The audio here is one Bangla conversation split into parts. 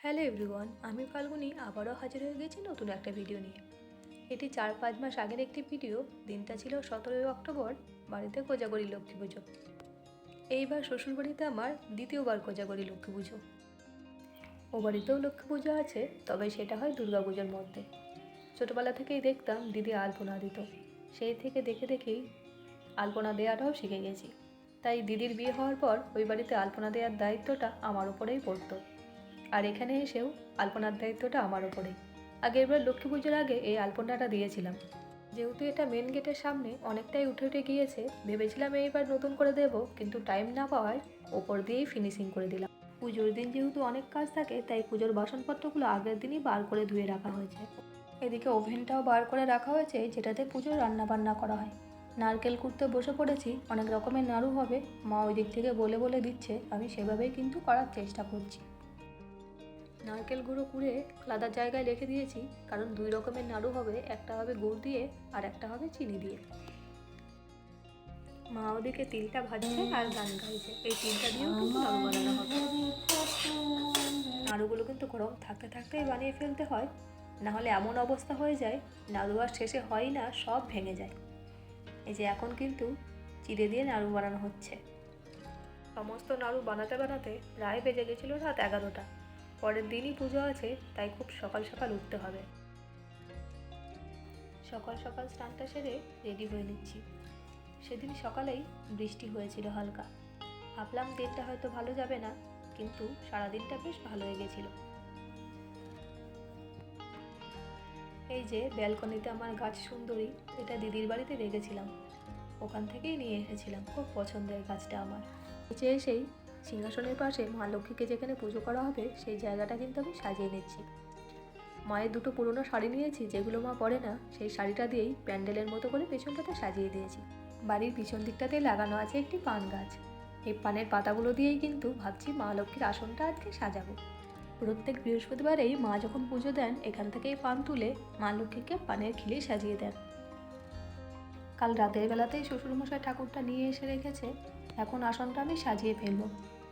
হ্যালো এভরিওয়ান, আমি ফাল্গুনি আবারও হাজির হয়ে গেছি নতুন একটা ভিডিও নিয়ে। এটি 4-5 মাস আগের একটি ভিডিও। দিনটা ছিল 17ই অক্টোবর, বাড়িতে কোজাগরি লক্ষ্মী পুজো। এইবার শ্বশুরবাড়িতে আমার দ্বিতীয়বার কোজাগরি লক্ষ্মী পুজো। ও বাড়িতেও লক্ষ্মী পুজো আছে, তবে সেটা হয় দুর্গা পুজোর মধ্যে। ছোটোবেলা থেকেই দেখতাম দিদি আলপনা দিত, সেই থেকে দেখে দেখেই আলপনা দেওয়াটাও শিখে গেছি। তাই দিদির বিয়ে হওয়ার পর ওই বাড়িতে আলপনা দেওয়ার দায়িত্বটা আমার উপরেই পড়তো, আর এখানে এসেও আলপনার দায়িত্বটা আমার ওপরেই। আগেরবার লক্ষ্মী পুজোর আগে এই আলপনাটা দিয়েছিলাম। যেহেতু এটা মেন গেটের সামনে অনেকটাই উঠে উঠে গিয়েছে, ভেবেছিলাম এইবার নতুন করে দেব, কিন্তু টাইম না পাওয়ায় ওপর দিয়েই ফিনিশিং করে দিলাম। পুজোর দিন যেহেতু অনেক কাজ থাকে, তাই পুজোর বাসনপত্রগুলো আগের দিনই বার করে ধুয়ে রাখা হয়েছে। এদিকে ওভেনটাও বার করে রাখা হয়েছে, যেটাতে পুজোর রান্না বান্না করা হয়। নারকেল কুড়তে বসে পড়েছি, অনেক রকমের নাড়ু হবে। মা ওই দিক থেকে বলে বলে দিচ্ছে, আমি সেভাবেই কিন্তু করার চেষ্টা করছি। নারকেল গুঁড়ো কুড়ে আলাদা জায়গায় রেখে দিয়েছি, কারণ 2 রকমের নাড়ু হবে, একটা হবে গুড় দিয়ে আর একটা হবে চিনি দিয়ে। মা ওদিকে তিলটা ভাজছে আর গান গাইছে। এই তিলটা দিয়েও কিন্তু নাড়ু বানানো হবে। নাড়ুগুলো কিন্তু গরম থাকতে থাকতেই বানিয়ে ফেলতে হয়, না হলে এমন অবস্থা হয়ে যায় নাড়ু আর শেষে হয় না, সব ভেঙে যায়। এই যে এখন কিন্তু চিড়ে দিয়ে নাড়ু বানানো হচ্ছে। সমস্ত নাড়ু বানাতে বানাতে প্রায় বেজে গেছিল রাত 11টা। পরের দিনই পুজো আছে, তাই খুব সকাল সকাল উঠতে হবে। সকাল সকাল স্নানটা সেরে রেডি হয়ে নিচ্ছি। সেদিন সকালেই বৃষ্টি হয়েছিল হালকা। ভাবলাম দিনটা হয়তো ভালো যাবে না, কিন্তু সারাদিনটা বেশ ভালো হয়ে গেছিল। এই যে ব্যালকনিতে আমার গাছ সুন্দরী, এটা দিদির বাড়িতে রেখেছিলাম, ওখান থেকেই নিয়ে এসেছিলাম। খুব পছন্দের গাছটা আমার। নিচে এসেই সিংহাসনের পাশে মা লক্ষ্মীকে যেখানে পুজো করা হবে সেই জায়গাটা কিন্তু আমি সাজিয়ে নিচ্ছি। মায়ের দুটো পুরনো শাড়ি নিয়েছি, যেগুলো মা পরে না, সেই শাড়িটা দিয়েই প্যান্ডেলের মতো করে পেছনটাতে সাজিয়ে দিয়েছি। বাড়ির পিছন দিকটাতে লাগানো আছে একটি পান গাছ। এই পানের পাতাগুলো দিয়েই কিন্তু ভাবছি মা লক্ষ্মীর আসনটা আজকে সাজাবো। প্রত্যেক বৃহস্পতিবারেই মা যখন পুজো দেন, এখান থেকেই পান তুলে মা লক্ষ্মীকে পানের খিলি সাজিয়ে দেন। কাল রাতের বেলাতেই শ্বশুরমশাই ঠাকুরটা নিয়ে এসে রেখেছে। এখন আসনটা আমি সাজিয়ে ফেলবো।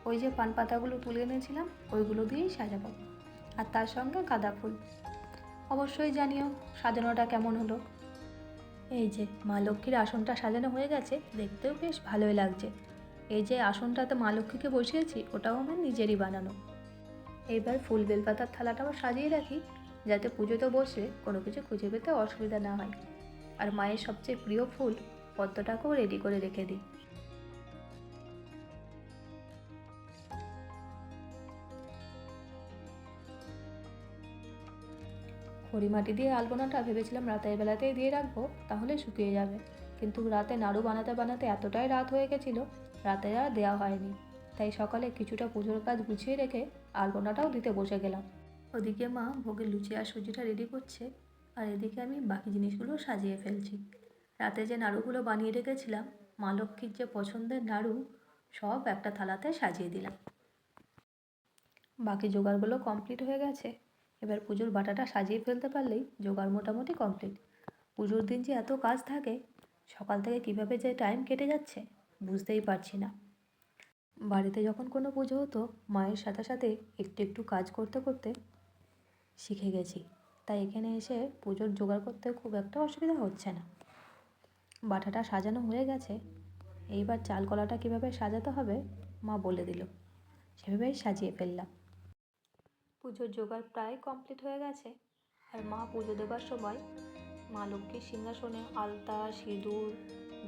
ওই যে পান পাতাগুলো তুলে এনেছিলাম, ওইগুলো দিয়েই সাজাবো, আর তার সঙ্গে গাঁদা ফুল। অবশ্যই জানিও সাজানোটা কেমন হলো। এই যে মা লক্ষ্মীর আসনটা সাজানো হয়ে গেছে, দেখতেও বেশ ভালোই লাগছে। এই যে আসনটাতে মা লক্ষ্মীকে বসিয়েছি, ওটাও আমার নিজেরই বানানো। এইবার ফুল বেলপাতার থালাটাও সাজিয়ে রাখি, যাতে পুজোতে বসে কোনো কিছু খুঁজে পেতে অসুবিধা না হয়। আর মায়ের সবচেয়ে প্রিয় ফুল পদ্মটাকেও রেডি করে রেখে দিই। খড়ি মাটি দিয়ে আলপনাটা ভেবেছিলাম রাতের বেলাতেই দিয়ে রাখবো, তাহলে শুকিয়ে যাবে। কিন্তু রাতে নাড়ু বানাতে বানাতে এতটাই রাত হয়ে গেছিলো, রাতে আর দেওয়া হয়নি। তাই সকালে কিছুটা পুজোর কাজ গুছিয়ে রেখে আলপনাটাও দিতে বসে গেলাম। ওদিকে মা ভোগের লুচি আর সুজিটা রেডি করছে, আর এদিকে আমি বাকি জিনিসগুলো সাজিয়ে ফেলছি। রাতে যে নাড়ুগুলো বানিয়ে রেখেছিলাম, মা লক্ষ্মীর যে পছন্দের নাড়ু, সব একটা থালাতে সাজিয়ে দিলাম। বাকি জোগাড়গুলো কমপ্লিট হয়ে গেছে। এবার পুজোর বাটাটা সাজিয়ে ফেলতে পারলেই জোগাড় মোটামুটি কমপ্লিট। পুজোর দিন যে এত কাজ থাকে, সকাল থেকে কিভাবে যে টাইম কেটে যাচ্ছে বুঝতেই পারছি না। বাড়িতে যখন কোনো পুজো হতো, মায়ের সাথে সাথে একটু একটু কাজ করতে করতে শিখে গেছি। তাই এখানে এসে পুজোর জোগাড় করতে খুব একটা অসুবিধা হচ্ছে না। বাটাটা সাজানো হয়ে গেছে, এইবার চাল কলাটা কীভাবে সাজাতে হবে মা বলে দিল, সেভাবেই সাজিয়ে ফেললাম। পুজোর জোগাড় প্রায় কমপ্লিট হয়ে গেছে। আর মা পুজো দেবার সময় মা লক্ষ্মীর সিংহাসনে আলতা, সিঁদুর,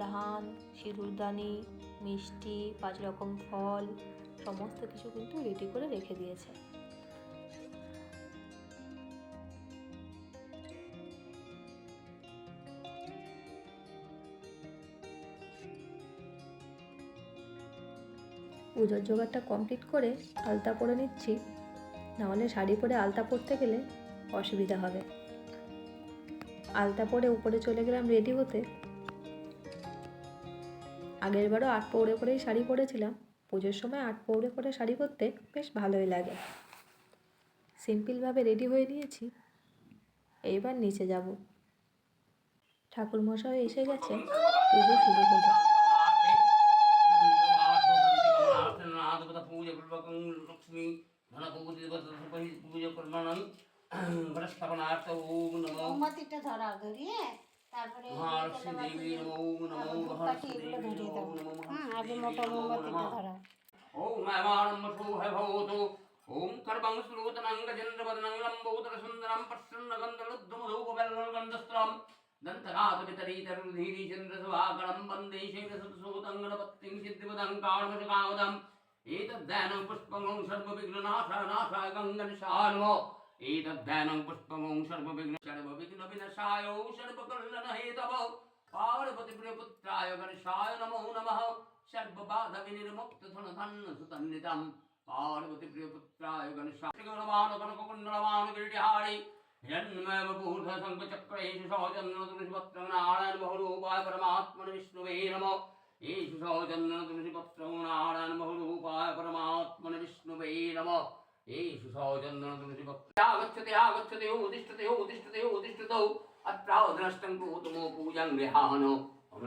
ধান, সিঁদুরদানি, মিষ্টি, 5 রকম ফল, সমস্ত কিছু কিন্তু রেডি করে রেখে দিয়েছে। পুজোর জোগাড়টা কমপ্লিট করে আলতা পরে নিচ্ছি, নাহলে শাড়ি পরে আলতা পরতে গেলে অসুবিধা হবে। আলতা পরে উপরে চলে গেলাম রেডি হতে। আগেরবারও 8 পৌড়ে করেই শাড়ি পরেছিলাম। পুজোর সময় 8 পৌড়ে করে শাড়ি পরতে বেশ ভালোই লাগে। সিম্পলভাবে রেডি হয়ে নিয়েছি, এইবার নিচে যাব। ঠাকুরমশাই এসে গেছে, পুজো শুরু হলো। লক্ষ্মী মোমবাতিটা ধরাও, ধরিয়ে তারপরে মহালক্ষ্মী দেবী নমো নমো ধূপকাঠি এগুলো ধরিয়ে দাও। আগে মোটা মোমবাতিটা ধরাও। ओम नमः शुभे भवतु ओम कर्मं श्लोतनं गजेन्द्रवदनं लम्बोदर सुन्दरं प्रसन्नगन्धलुब्धमधुपबल्लगन्धस्त्रं दन्तरातवितरीतरुधीरी चन्द्रसुभाकरं वन्दे शैलसुतसुतं गणपतिं सिद्धिपदं कामशकामदम् एतद्ध्यानं पुष्पं सर्वविघ्ननाशाय गङ्गनिशाय नमो एतद्ध्यानं पुष्पं सर्वविघ्नविनाशाय सर्वकल्याणहेतवे पार्वतीप्रियपुत्राय गणेशाय नमो नमः सर्वबाधविनिर्मुक्तधनधन्यसुतन्नितं पार्वतीप्रियपुत्राय गणेशाय गणमानकनककुण्डलमानगिरिहारि हिरण्मयं बूढशङ्खचक्रेषु सौजन्यतुलसीपत्रं नारायण बहुरूपाय परमात्मने विष्णुवे नमः येषु सौजन्यतुलसीपत्रं नारायण बहुरूपाय परमात्मने विष्णुवे नमः येषु सौजन्यतुलसीपत्रं आगच्छति आगच्छति उत्तिष्ठति उत्तिष्ठति उत्तिष्ठतौ अत्रावदनष्टं गौतमो पूजां गृहाणो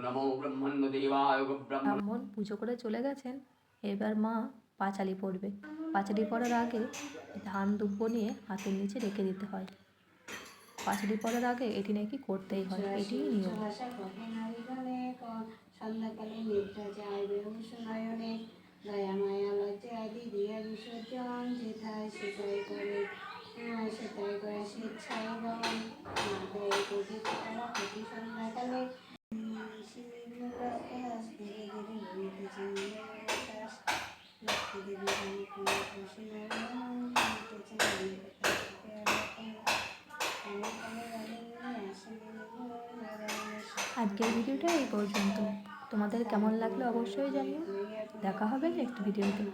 নমো ব্রহ্মণ্য দেবায় ব্রহ্ম। ব্রাহ্মণ পুজো করে চলে গেছেন। এবার মা পাঁচালি পড়বে। পাঁচালি পড়ার আগে ধান দুব্বো নিয়ে হাতের নিচে রেখে দিতে হয়। পাঁচালি পড়ার আগে এটি নাকি করতেই হয়, এটি নিয়ম। সন্ধ্যাকালে নিদ্রা যায় বেহুশ নয়নে, দয়া মায়া লজ্জা আদি দিয়া বিসর্জন, যেথায় সেটাই করে সেটাই করে স্বেচ্ছায় গমন, দেয় প্রতি সন্ধ্যাকালে আজকের ভিডিওটা এই পর্যন্ত। তোমাদের কেমন লাগলো অবশ্যই জানিও। দেখা হবে নেক্সট ভিডিওতে।